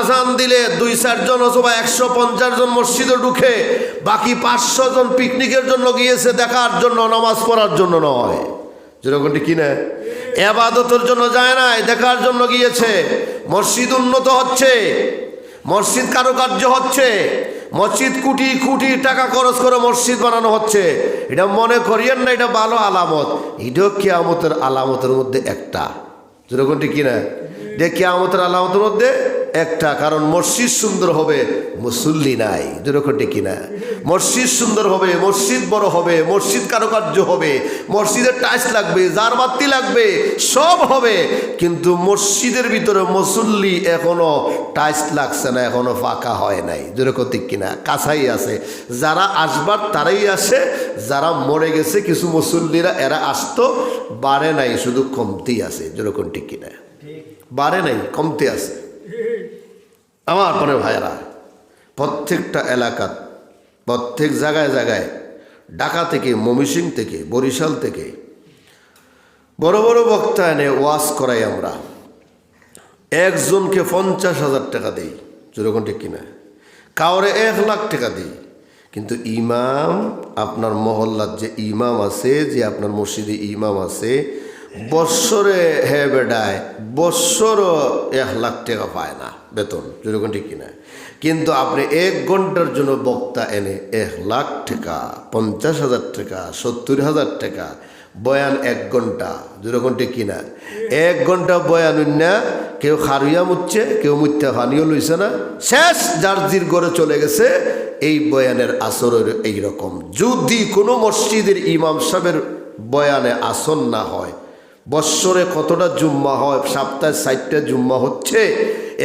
আজান দিলে 2-4 জন অথবা 150 জন মসজিদে ঢুকে, বাকি 500 জন পিকনিকের জন্য গিয়েছে, দেখার জন্য, নামাজ পড়ার জন্য নয়। যেরকম কি না, ইবাদতের জন্য যায় নাই, দেখার জন্য গিয়েছে। মসজিদ উন্নত হচ্ছে, মসজিদ কারুকার্য হচ্ছে, মসজিদ কোটি কোটি টাকা খরচ করে মসজিদ বানানো হচ্ছে। এটা মনে করিয়েন না এটা ভালো আলামত, এটাও কিয়ামতের আলামতের মধ্যে একটা। যেরকম কি না, যে কিয়ামতের আলামতের মধ্যে একটা। কারণ মসজিদ সুন্দর হবে, মুসল্লি নাই। যেরকম কি না, মসজিদ সুন্দর হবে, মসজিদ বড় হবে, মসজিদ কারুকার্য হবে, মসজিদের টাইলস লাগবে, জারবাতি লাগবে, সব হবে, কিন্তু মসজিদের ভিতরে মুসল্লি এখনো টাইলস লাগছে না, এখনো ফাঁকা হয় নাই। যেরকম কিনা, কাছাই আছে। যারা আসবার তারাই আসে, যারা মরে গেছে কিছু মুসল্লিরা, এরা আসতো, বাড়ে নাই, শুধু কমতি আছে। যেরকম ঠিক কিনা, বাড়ে নাই, কমতে আছে। আমার পরে ভাইরা, প্রত্যেকটা এলাকা, প্রত্যেক জায়গায় জায়গায়, ঢাকা থেকে, ময়মনসিংহ থেকে, বরিশাল থেকে বড় বড় বক্তা এনে ওয়াজ করাই আমরা। একজনকে 50,000 টাকা দিই। যেরকম ঠিক কিনা, কাউরে 1 লাখ টাকা দিই। কিন্তু ইমাম, আপনার মহল্লার যে ইমাম আছে, যে আপনার মসজিদে ইমাম আছে, বৎসরে বেডায় বৎসরও 1 লাখ টাকা পায় না বেতন। যেরকম ঠিক কিনা, কিন্তু আপনি 1 ঘন্টার জন্য বক্তা এনে 1 লাখ টাকা, 50,000 টাকা, 70,000 টাকা, বয়ান 1 ঘন্টা। যেরকম ঠিক কিনা, 1 ঘন্টা বয়ান না, কেউ খারুইয়া মুচ্ছে, কেউ মুত্যা ফানিও লইছে না, শেষ, যার জির ঘরে চলে গেছে। এই বয়ানের আসরের এইরকম। যদি কোনো মসজিদের ইমাম সাহেবের বয়ানে আসন না হয়, বৎসরে কতটা জুম্মা হয়, সপ্তাহে 60টা জুম্মা হচ্ছে,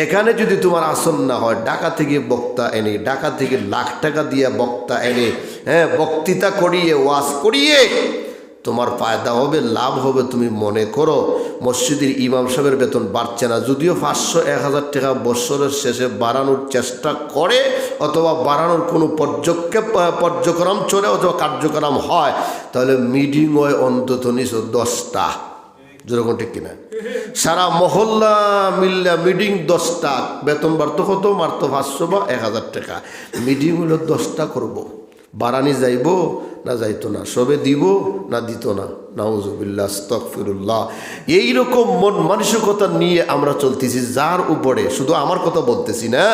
এখানে যদি তোমার আসন না হয়, ঢাকা থেকে বক্তা এনে, ঢাকা থেকে লাখ টাকা দিয়ে বক্তা এনে, বক্তৃতা করিয়ে, ওয়াজ করিয়ে তোমার ফায়দা হবে, লাভ হবে। তুমি মনে করো মসজিদের ইমাম সাহেবের বেতন বাড়ছে না, যদিও 500-1000 টাকা বৎসরের শেষে বাড়ানোর চেষ্টা করে, অথবা বাড়ানোর কোনো পর্যক্রম চলে, অথবা কার্যক্রম হয়, তাহলে মিটিং হয় অন্তত নিচে 10টা। যেরকম ঠিক কিনা, সারা মহল্লা মিল্লা মিটিং 10টা, বেতন বাড়তো কত, মারতো 500 বা 1000 টাকা। মিটিং হলো 10টা করবো, বাড়ানি যাইব না যাইতো না, সবে দিব না দিত না। নাউজুবিল্লাহ, আস্তাগফিরুল্লাহ। এইরকম মন মানসিকতা নিয়ে আমরা চলতেছি, যার উপরে, শুধু আমার কথা বলতেছি না,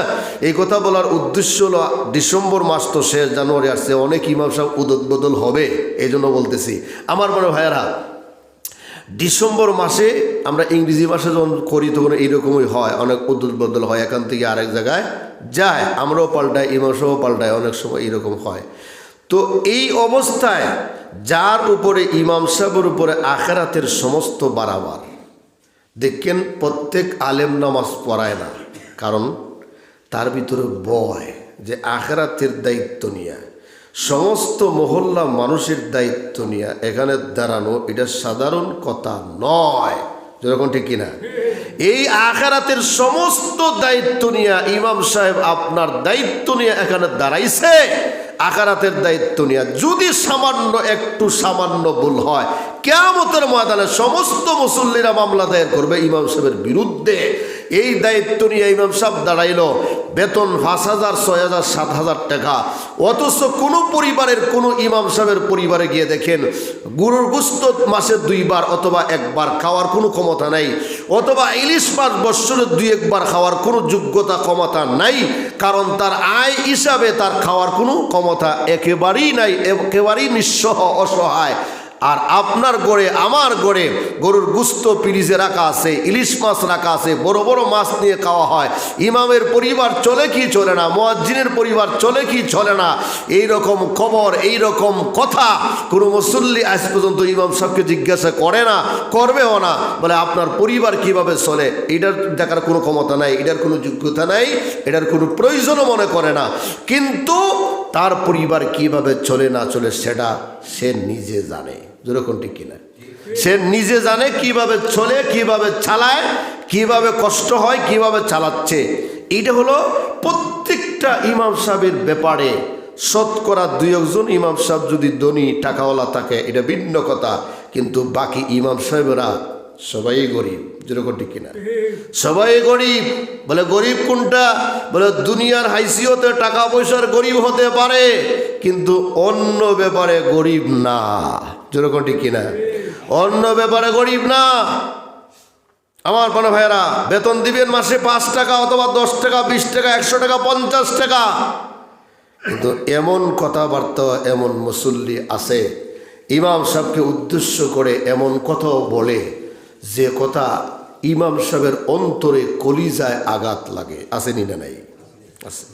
এই কথা বলার উদ্দেশ্য হলো ডিসেম্বর মাস তো শেষ, জানুয়ারি আসছে, অনেক ইমাম সাহেব উদবদল হবে, এই জন্য বলতেছি। আমার বড় ভাইয়েরা, ডিসেম্বর মাসে আমরা ইংরেজি মাসে যখন করি তখন এইরকমই হয়, অনেক উদবদল হয়, এখান থেকে আরেক জায়গায় যায়, আমরাও পাল্টাই, ইমাম সাহেবও পাল্টায়, অনেক সময় এইরকম হয়। তো এই অবস্থায় যার উপরে, ইমাম সাহেবের উপরে আখিরাতের সমস্ত বাড়াবার, দেখেন প্রত্যেক আলেম নামাজ পড়ায় না, কারণ তার ভিতরে ভয় যে আখিরাতের দায়িত্ব নিয়ে, সমস্ত মহল্লা মানুষের দায়িত্ব নিয়ে এখানে দাঁড়ানো, এটা সাধারণ কথা নয়। যেরকম ঠিক কিনা, এই আখিরাতের সমস্ত দায়িত্ব নিয়ে ইমাম সাহেব আপনার দায়িত্ব নিয়ে এখানে দাঁড়াইছে, আখিরাতের দায়িত্ব নিয়ে। যদি সামান্য একটু সামান্য ভুল হয়, কিয়ামতের ময়দানে সমস্ত মুসল্লিরা মামলা দায়ের করবে ইমাম সাহেবের বিরুদ্ধে। এই দায়িত্ব নিয়ে ইমাম সাহেব দাঁড়াইল, বেতন 5,000, 6,000, 7,000 টাকা। অথচ কোনো পরিবারের, কোনো ইমাম সাহেবের পরিবারে গিয়ে দেখেন গরুর গোশত মাসে 2 বার অথবা 1 বার খাওয়ার কোনো ক্ষমতা নাই, অথবা ইলিশ মাছ বৎসরে 2-1 বার খাওয়ার কোনো যোগ্যতা ক্ষমতা নাই, কারণ তার আয় হিসাবে তার খাওয়ার কোনো ক্ষমতা একেবারেই নাই, একেবারেই নিঃস্ব, অসহায়। আর আপনার গড়ে, আমার গড়ে গরুর গুস্ত ফ্রিজে রাখা আছে, ইলিশ মাছ রাখা আছে, বড় বড় মাছ নিয়ে খাওয়া হয়। ইমামের পরিবার চলে কি চলে না, মুয়াজ্জিনের পরিবার চলে কি চলে না, এই রকম খবর, এই রকম কথা কোনো মুসল্লি আজ পর্যন্ত ইমাম সাহেবকে জিজ্ঞাসা করে না, করবেও না। বলে আপনার পরিবার কিভাবে চলে এটার দেখার কোনো ক্ষমতা নাই, এটার কোনো যোগ্যতা নাই, এটার কোনো প্রয়োজনও মনে করে না। কিন্তু তার পরিবার কিভাবে চলে না চলে সেটা সে নিজে জানে। যেরকম ঠিক কিনা, সে নিজে জানে কিভাবে চলে, কিভাবে চালায়, কিভাবে কষ্ট হয়, কিভাবে চালাচ্ছে। এইটা হলো প্রত্যেকটা ইমাম সাহেবের ব্যাপারে। শতকরা 2-1 জন ইমাম সাহেব যদি ধনী টাকাওয়ালা থাকে, এটা ভিন্ন কথা, কিন্তু বাকি ইমাম সাহেবরা সবাই গরিব। যেরকম ঠিক কিনা? সবাই গরিব। বলে গরিব কোনটা? বলে দুনিয়ার হাইসিয়তে টাকা পয়সার গরিব হতে পারে, কিন্তু অন্য ব্যাপারে গরিব না। যেরকম ঠিক কিনা? অন্য ব্যাপারে গরিব না। আমার বড় ভাইয়েরা, বেতন দিবেন মাসে 5 টাকা অথবা 10 টাকা, 20 টাকা, 100 টাকা, 50 টাকা, কিন্তু এমন কথাবার্তা, এমন মুসল্লি আছে ইমাম সাহেবকে উদ্দেশ্য করে এমন কথাও বলে যে কথা ইমাম সাহেবের অন্তরে কলিজায় আঘাত লাগে। আসেনি না? নাই? আছে।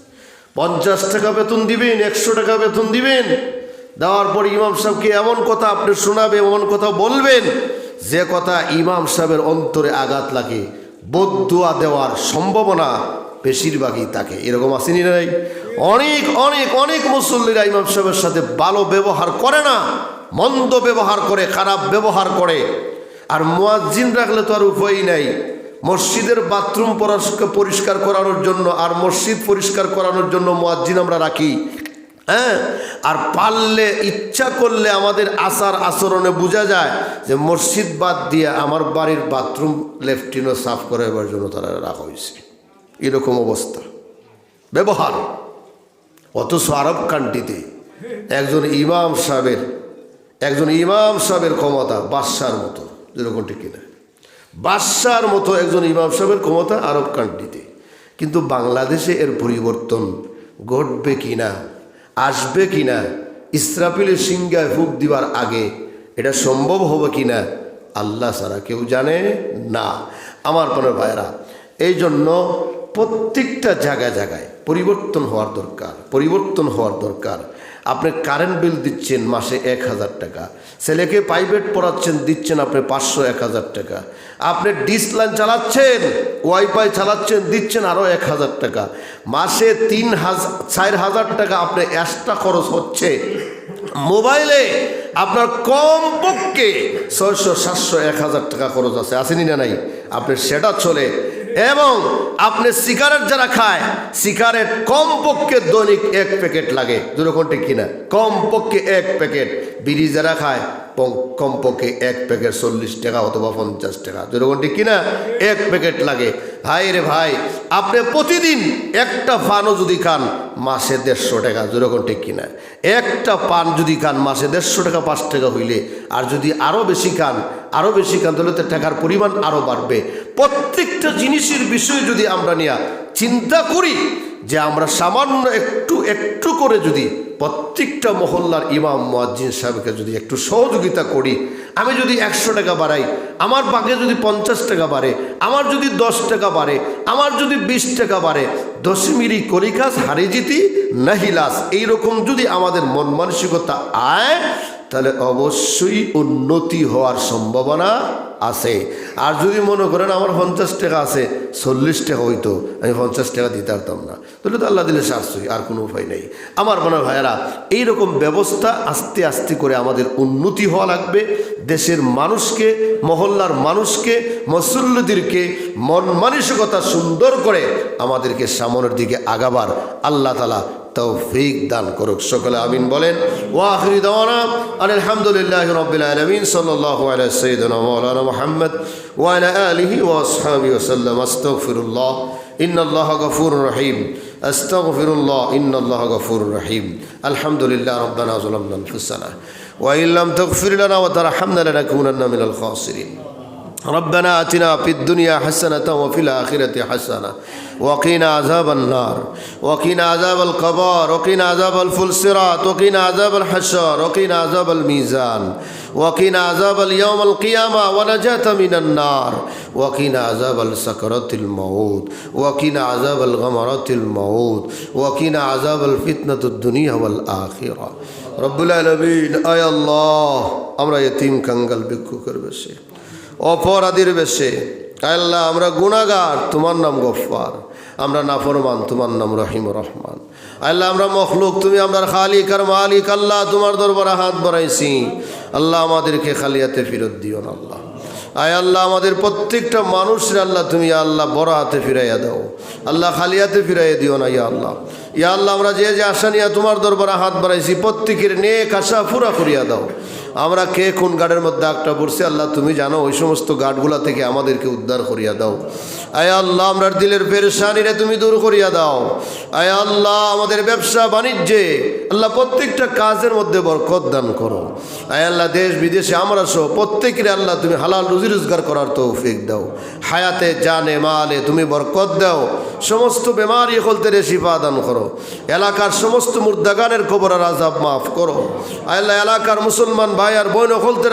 50 টাকা বেতন দিবেন, 100 টাকা বেতন দিবেন, দেওয়ার পর ইমাম সাহেবকে এমন কথা আপনি শোনাবে, এমন কথা বলবেন যে কথা ইমাম সাহেবের অন্তরে আঘাত লাগে। বদদুয়া দেওয়ার সম্ভাবনা বেশিরভাগই থাকে। এরকম আসেনি না? নাই? অনেক অনেক অনেক মুসল্লিরা ইমাম সাহেবের সাথে ভালো ব্যবহার করে না, মন্দ ব্যবহার করে, খারাপ ব্যবহার করে। আর মুয়াজ্জিন রাখলে তো আর উপায় নাই। মসজিদের বাথরুম পরিষ্কার করানোর জন্য আর মসজিদ পরিষ্কার করানোর জন্য মুয়াজ্জিন আমরা রাখি। হ্যাঁ, আর পারলে ইচ্ছা করলে আমাদের আচার আচরণে বোঝা যায় যে মসজিদ বাদ দিয়ে আমার বাড়ির বাথরুম লেফটিনও সাফ করাবার জন্য তারা রাখা হয়েছে। এরকম অবস্থা ব্যবহার। অথচ আরব কান্ট্রিতে একজন ইমাম সাহেবের ক্ষমতা বাদশার মতো। যেরকম ঠিক কিনা? বাদশার মতো একজন ইমাম সাহেবের ক্ষমতা আরব কান্ট্রিতে। কিন্তু বাংলাদেশে এর পরিবর্তন ঘটবে কিনা, আসবে কিনা, ইসরাফিলের সিংহায় ফুঁক দিবার আগে এটা সম্ভব হবে কিনা আল্লাহ ছাড়া কেউ জানে না। আমার প্রিয় ভাইরা, এই জন্য প্রত্যেকটা জায়গায় পরিবর্তন হওয়ার দরকার। আপনি কারেন্ট বিল দিচ্ছেন মাসে 1000 টাকা, ছেলেকে প্রাইভেট পড়াচ্ছেন, দিচ্ছেন আপনি 500-1000 টাকা, আপনি ডিশ লাইন চালাচ্ছেন, ওয়াইফাই চালাচ্ছেন, দিচ্ছেন আরও 1000 টাকা, মাসে 3,000-4,000 টাকা আপনি এক্সট্রা খরচ হচ্ছে। মোবাইলে আপনার কমপক্ষে 600-700-1000 টাকা খরচ আছে। আসেনি না? নাই? আপনি সেটা চলে। এবং আপনি সিগারেট যারা খায়, সিগারেট কমপক্ষে দৈনিক 1 প্যাকেট লাগে। যেরকম ঠিক কিনা? কমপক্ষে 1 প্যাকেট। বিড়ি যারা খায় কমপক্ষে 1 প্যাকেট 40 টাকা অথবা 50 টাকা। যেরকম ঠিক কিনা? 1 প্যাকেট লাগে। ভাই রে ভাই, আপনি প্রতিদিন একটা পানও যদি খান মাসে 150 টাকা। যেরকম ঠিক কিনা? একটা পান যদি খান মাসে 150 টাকা, 5 টাকা হইলে, আর যদি আরও বেশি খান তাহলে তো টাকার পরিমাণ আরও বাড়বে। প্রত্যেকটা জিনিসের বিষয়ে যদি আমরা নিয়ে চিন্তা করি যে আমরা সামান্য একটু করে যদি প্রত্যেকটা মহল্লার ইমাম মুয়াজ্জিন সাহেবকে যদি একটু সহযোগিতা করি, আমি যদি 100 টাকা বাড়াই, আমার বাকি যদি 50 টাকা বাড়ে, আমার যদি 10 টাকা বাড়ে, আমার যদি 20 টাকা বাড়ে, 10 মিরি কলিকাজ হারি জিতি নাহিলাস, এইরকম যদি আমাদের মন মানসিকতা আয়, তাহলে অবশ্যই উন্নতি হওয়ার সম্ভাবনা আছে। আর যদি মনে করেন আমার 50 টাকা আছে, 40 টাকা হইতো, আমি 50 টাকা দিতে পারতাম না, তাহলে তো আল্লাহ দিলে সাশ্রয়ী, আর কোনো উপায় নেই। আমার মনে হয় ভাইয়েরা, এইরকম ব্যবস্থা আস্তে আস্তে করে আমাদের উন্নতি হওয়া লাগবে। দেশের মানুষকে, মহল্লার মানুষকে, মুসল্লিদেরকে মন মানসিকতা সুন্দর করে আমাদেরকে সামনের দিকে আগাবার আল্লাহ তাআলা তৌফিক দান করুক। সকলে আমিন বলেন। ওয়া আখিরি দাওয়ানা আলহামদুলিল্লাহি রাব্বিল আলামিন। সাল্লাল্লাহু আলা সাইয়্যিদিনা মাওলানা মুহাম্মদ ওয়া আলা আলিহি ওয়া আসহাবিহি ওয়া সাল্লাম। আস্তাগফিরুল্লাহ ইন্নাল্লাহা গফুরুর রহিম। আস্তাগফিরুল্লাহ ইন্নাল্লাহা গফুরুর রহিম। আলহামদুলিল্লাহ রাব্বানা যালামনা আনফুসানা ওয়া ইল্লাম তাগফির লানা ওয়া তারহামনা লানাকুনান্না মিনাল খাসিরিন। ربنا آتنا في الدنيا حسنة وفي الآخرة حسنة وقنا عذاب النار وقنا عذاب القبر وقنا عذاب الفلسرات وقنا عذاب الحشر وقنا عذاب الميزان وقنا عذاب اليوم القيامة ونجاة من النار وقنا عذاب السكرات الموت وقنا عذاب الغمرات الموت وقنا عذاب الفتنة الدنيا والآخرة رب العالمين آي الله আমরা यतीम कंगाल भिक्षुকের বেশে, অপরাধীর বেশে, আল্লাহ আমরা গুনাহগার, তোমার নাম গফফার, আমরা নাফরমান, তোমার নাম রহিম রহমান। আল্লাহ আমরা মখলুক, তুমি আমরা খালিক আর মালিক। আল্লাহ তোমার দরবারে হাত বাড়াইছি, আল্লাহ আমাদেরকে খালিয়াতে ফেরত দিও না আল্লাহ। আয় আল্লাহ আমাদের প্রত্যেকটা মানুষের আল্লাহ তুমি আল্লাহ বড় হাতে ফিরাইয়া দাও আল্লাহ, খালিয়াতে ফিরাইয়া দিও না ইয়া আল্লাহ। ইয়া আল্লাহ আমরা যে আশা নিয়ে তোমার দরবারে হাত বাড়াইছি প্রত্যেকের নেক আশা পুরা করিয়া দাও আমরা কে কোন গাড়ের মধ্যে একটা পড়ছি আল্লাহ তুমি জানো, ওই সমস্ত গাড়গুলা থেকে আমাদেরকে উদ্ধার করিয়া দাও। আয় আল্লাহ আমরা দিলের পেরেশানিরে তুমি দূর করিয়া দাও। আয় আল্লাহ আমাদের ব্যবসা বাণিজ্যে আল্লাহ প্রত্যেকটা কাজের মধ্যে বরকত দান করো। আয় আল্লাহ দেশ বিদেশে আমরা সহ প্রত্যেকের আল্লাহ তুমি হালাল রুজি রোজগার করার তৌফিক দাও। হায়াতে জানে মালে তুমি বরকত দাও। সমস্ত বেমারি হলতে শিফা দান করো। এলাকার সমস্ত মুর্দাগানের কবরের আযাব মাফ করো। আয় আল্লাহ এলাকার মুসলমান ভাই আর বোন হলতে